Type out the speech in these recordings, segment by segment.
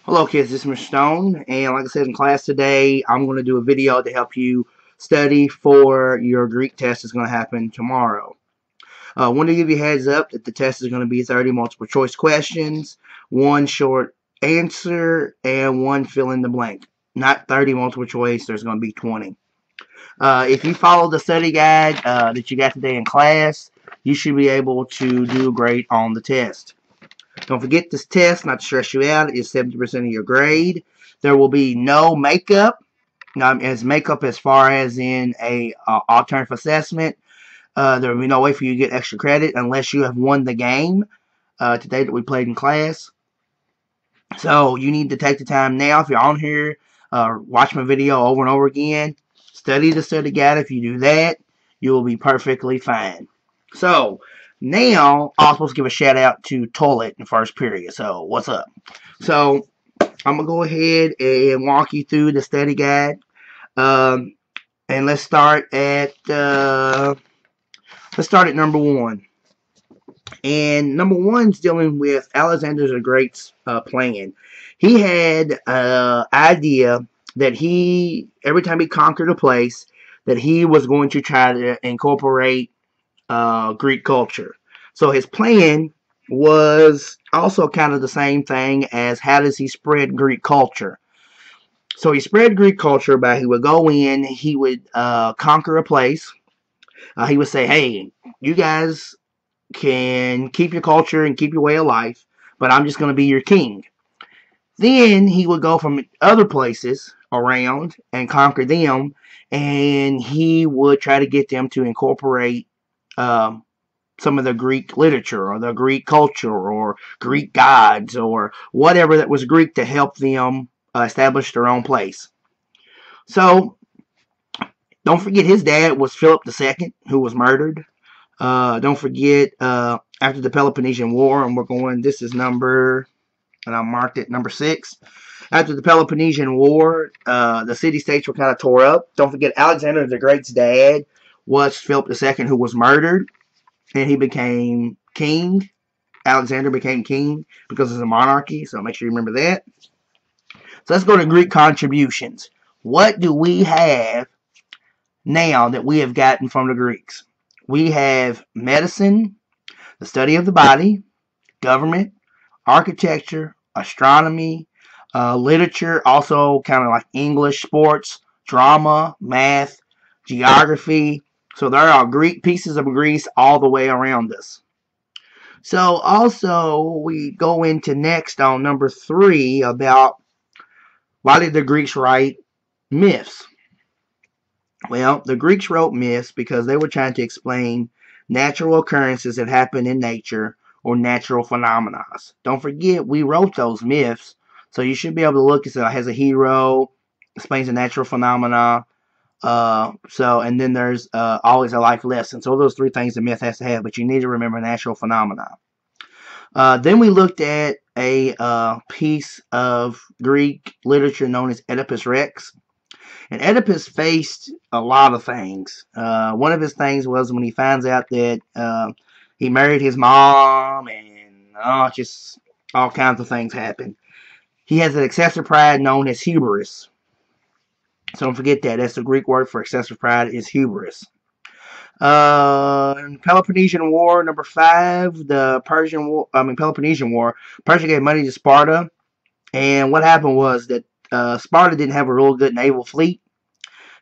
Hello kids, this is Mr. Stone, and like I said in class today, I'm going to do a video to help you study for your Greek test that's going to happen tomorrow. I want to give you a heads up that the test is going to be 30 multiple choice questions, one short answer, and one fill in the blank. Not 30 multiple choice, there's going to be 20. If you follow the study guide that you got today in class, you should be able to do great on the test. Don't forget this test, not to stress you out, is 70% of your grade. There will be no makeup, as far as in a alternative assessment. There will be no way for you to get extra credit unless you have won the game today that we played in class. So you need to take the time now. If you're on here, watch my video over and over again. Study the study guide. If you do that, you will be perfectly fine. So now I'm supposed to give a shout out to Toilet in first period. So what's up? So I'm gonna go ahead and walk you through the study guide. And let's start at number one. And number one's dealing with Alexander the Great's plan. He had an idea that every time he conquered a place, that he was going to try to incorporate Greek culture. So his plan was also kind of the same thing as how does he spread Greek culture. So he spread Greek culture by he would go in, he would conquer a place. He would say, hey, you guys can keep your culture and keep your way of life, but I'm just going to be your king. Then he would go from other places around and conquer them, and he would try to get them to incorporate some of the Greek literature or the Greek culture or Greek gods or whatever that was Greek to help them establish their own place. So don't forget his dad was Philip II, who was murdered. Don't forget after the Peloponnesian War, and this is number, and I marked it number 6. After the Peloponnesian War, the city-states were kind of tore up. Don't forget Alexander the Great's dad was Philip II, who was murdered, and he became king. Alexander became king because it's a monarchy, so make sure you remember that. So let's go to Greek contributions. What do we have now that we have gotten from the Greeks? We have medicine, the study of the body, government, architecture, astronomy, literature, also kind of like English, sports, drama, math, geography. So there are Greek pieces of Greece all the way around us. So also we go into next on number 3 about why did the Greeks write myths? Well, the Greeks wrote myths because they were trying to explain natural occurrences that happen in nature or natural phenomena. Don't forget, we wrote those myths, so you should be able to look and say, has a hero, explains a natural phenomena, and then there's always a life lesson. So those 3 things the myth has to have, but you need to remember natural phenomena. Then we looked at a piece of Greek literature known as Oedipus Rex. And Oedipus faced a lot of things. One of his things was when he finds out that he married his mom, and just all kinds of things happen. He has an excessive pride known as hubris. So don't forget that. That's the Greek word for excessive pride is hubris. Peloponnesian War, number 5, the Peloponnesian War. Persia gave money to Sparta, and what happened was that Sparta didn't have a real good naval fleet,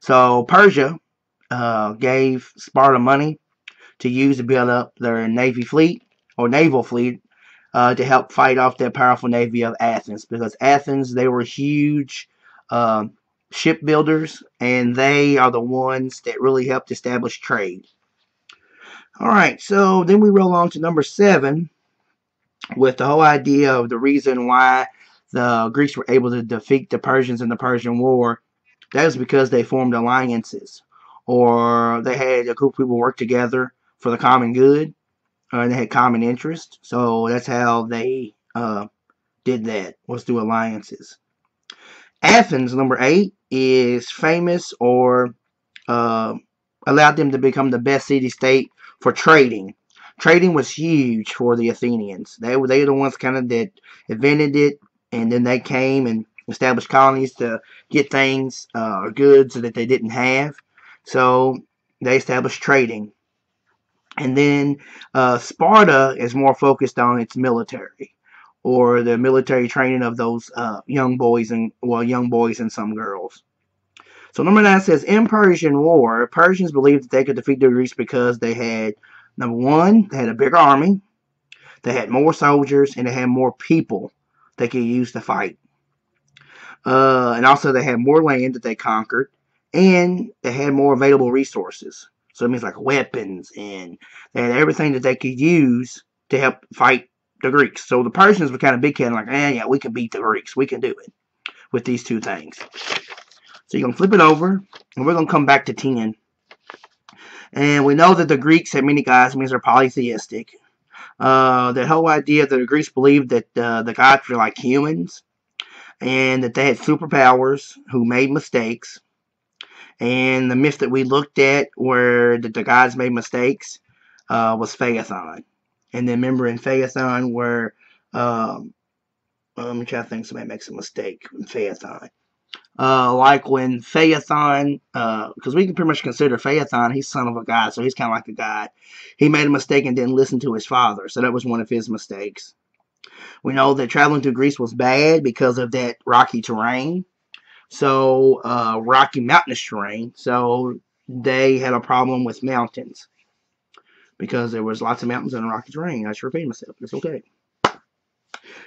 so Persia gave Sparta money to use to build up their navy fleet or naval fleet to help fight off that powerful navy of Athens, because Athens, they were huge shipbuilders, and they are the ones that really helped establish trade. Alright, so then we roll on to number 7 with the whole idea of the reason why the Greeks were able to defeat the Persians in the Persian War. That was because they formed alliances, or they had a group of people work together for the common good, and they had common interests. So that's how they did that, was through alliances. Athens, number 8, is famous or allowed them to become the best city-state for trading. Trading was huge for the Athenians. They were the ones kind of that invented it. and then they came and established colonies to get things or goods that they didn't have. So they established trading. And then Sparta is more focused on its military, or the military training of those young boys and some girls. So number 9 says, in Persian War, Persians believed that they could defeat the Greeks because they had, number 1, they had a bigger army, they had more soldiers, and they had more people they could use to fight. And also they had more land that they conquered, and they had more available resources. So it means like weapons, and they had everything that they could use to help fight the Greeks. So the Persians were kind of big headed, like, yeah, we can beat the Greeks. We can do it with these two things. So you're going to flip it over, and we're going to come back to 10. And we know that the Greeks had many gods, means they're polytheistic. The whole idea that the Greeks believed that the gods were like humans, and that they had superpowers who made mistakes. And the myth that we looked at where that the gods made mistakes was Phaethon. And then remember in Phaethon where, let me try to think somebody makes a mistake in Phaethon. Like when Phaethon, because we can pretty much consider Phaethon, he's son of a god, so he's kind of like a god. He made a mistake and didn't listen to his father, so that was one of his mistakes. We know that traveling to Greece was bad because of that rocky terrain. So, rocky mountainous terrain. So, they had a problem with mountains. Because there was lots of mountains and rocky terrain. I should repeat myself. It's okay.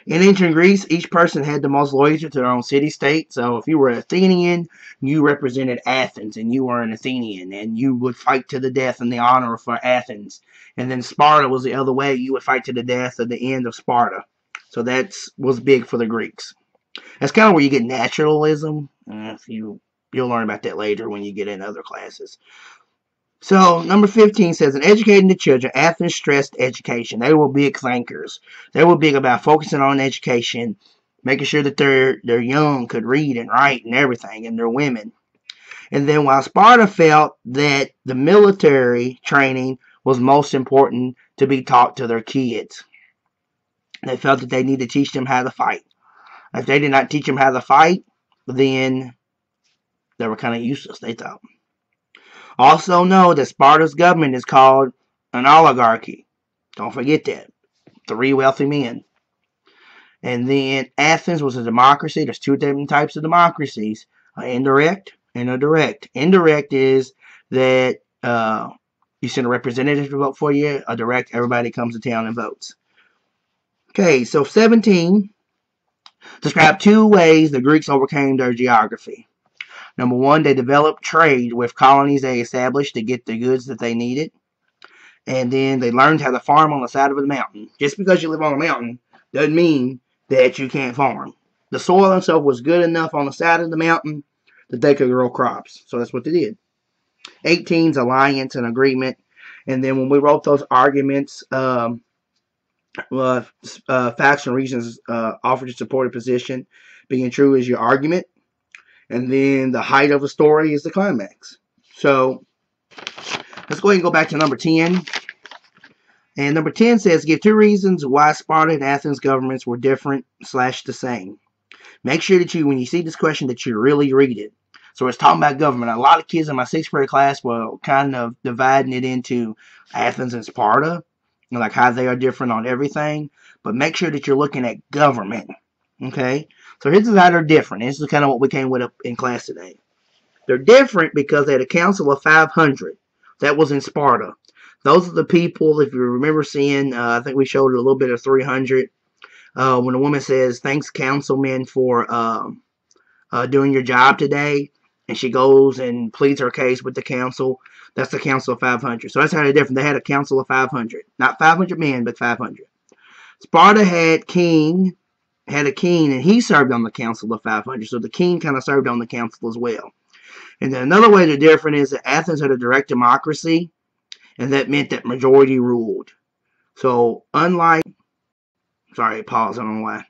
In ancient Greece, each person had the most loyalty to their own city-state. So, if you were an Athenian, you represented Athens, and you were an Athenian, and you would fight to the death in the honor for Athens. And then Sparta was the other way. You would fight to the death at the end of Sparta. So, that was big for the Greeks. That's kind of where you get naturalism. You'll learn about that later when you get in other classes. So, number 15 says, in educating the children, Athens stressed education. They were big thinkers. They were big about focusing on education, making sure that their young could read and write and everything, and their women. And then while Sparta felt that the military training was most important to be taught to their kids. They felt that they needed to teach them how to fight. If they did not teach them how to fight, then they were kind of useless, they thought. Also know that Sparta's government is called an oligarchy. Don't forget that. 3 wealthy men. And then Athens was a democracy. There's 2 different types of democracies. Indirect and a direct. Indirect is that you send a representative to vote for you. A direct, everybody comes to town and votes. Okay, so 17. Describe 2 ways the Greeks overcame their geography. Number 1, they developed trade with colonies they established to get the goods that they needed. And then they learned how to farm on the side of a mountain. Just because you live on a mountain doesn't mean that you can't farm. The soil and stuff was good enough on the side of the mountain that they could grow crops. So that's what they did. 18's alliance and agreement. And then when we wrote those arguments, facts and reasons offered to support a position. Being true is your argument. And then the height of the story is the climax. So, let's go ahead and go back to number 10. And number 10 says, give 2 reasons why Sparta and Athens governments were different / the same. Make sure that when you see this question, that you really read it. So it's talking about government. A lot of kids in my 6th grade class were kind of dividing it into Athens and Sparta, like how they are different on everything. But make sure that you're looking at government. Okay? So here's how they're different. This is kind of what we came with in class today. They're different because they had a council of 500. That was in Sparta. Those are the people, if you remember seeing, I think we showed a little bit of 300. When a woman says, thanks councilman for doing your job today, and she goes and pleads her case with the council, that's the council of 500. So that's how they're different. They had a council of 500. Not 500 men, but 500. Sparta had a king, and he served on the council of 500. So the king kind of served on the council as well. And then another way they're different is that Athens had a direct democracy, and that meant that majority ruled. So unlike, sorry, pause, I don't know why.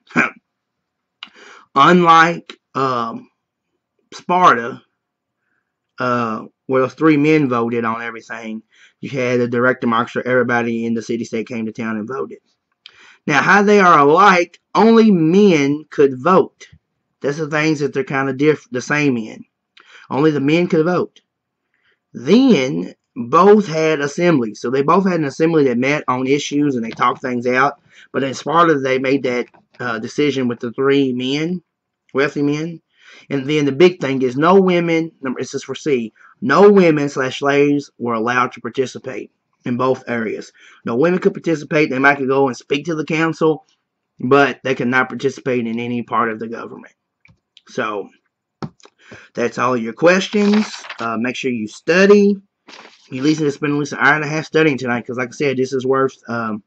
Unlike Sparta, where those 3 men voted on everything, you had a direct democracy where everybody in the city-state came to town and voted. Now, how they are alike, only men could vote. That's the things that they're kind of the same in. Only the men could vote. Then, both had assemblies. So they both had an assembly that met on issues and they talked things out. But as part of they made that decision with the three men, wealthy men. And then the big thing is no women, this is for C, no women / slaves were allowed to participate in both areas. No women could participate. They might could go and speak to the council, but they could not participate in any part of the government. So that's all your questions. Make sure you study. You at least spend at least an hour and a half studying tonight, because like I said, this is worth 30%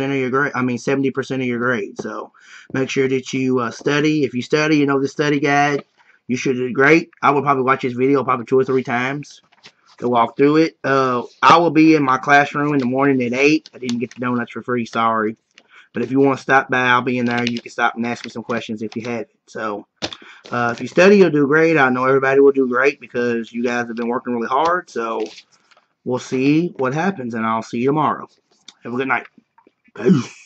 of your grade. 70% of your grade. So make sure that you study. If you study, you know the study guide, you should do great. I will probably watch this video probably 2 or 3 times to walk through it. I will be in my classroom in the morning at 8. I didn't get the donuts for free, sorry. But if you want to stop by, I'll be in there. You can stop and ask me some questions if you have it. So if you study, you'll do great. I know everybody will do great because you guys have been working really hard. So we'll see what happens, and I'll see you tomorrow. Have a good night. Peace.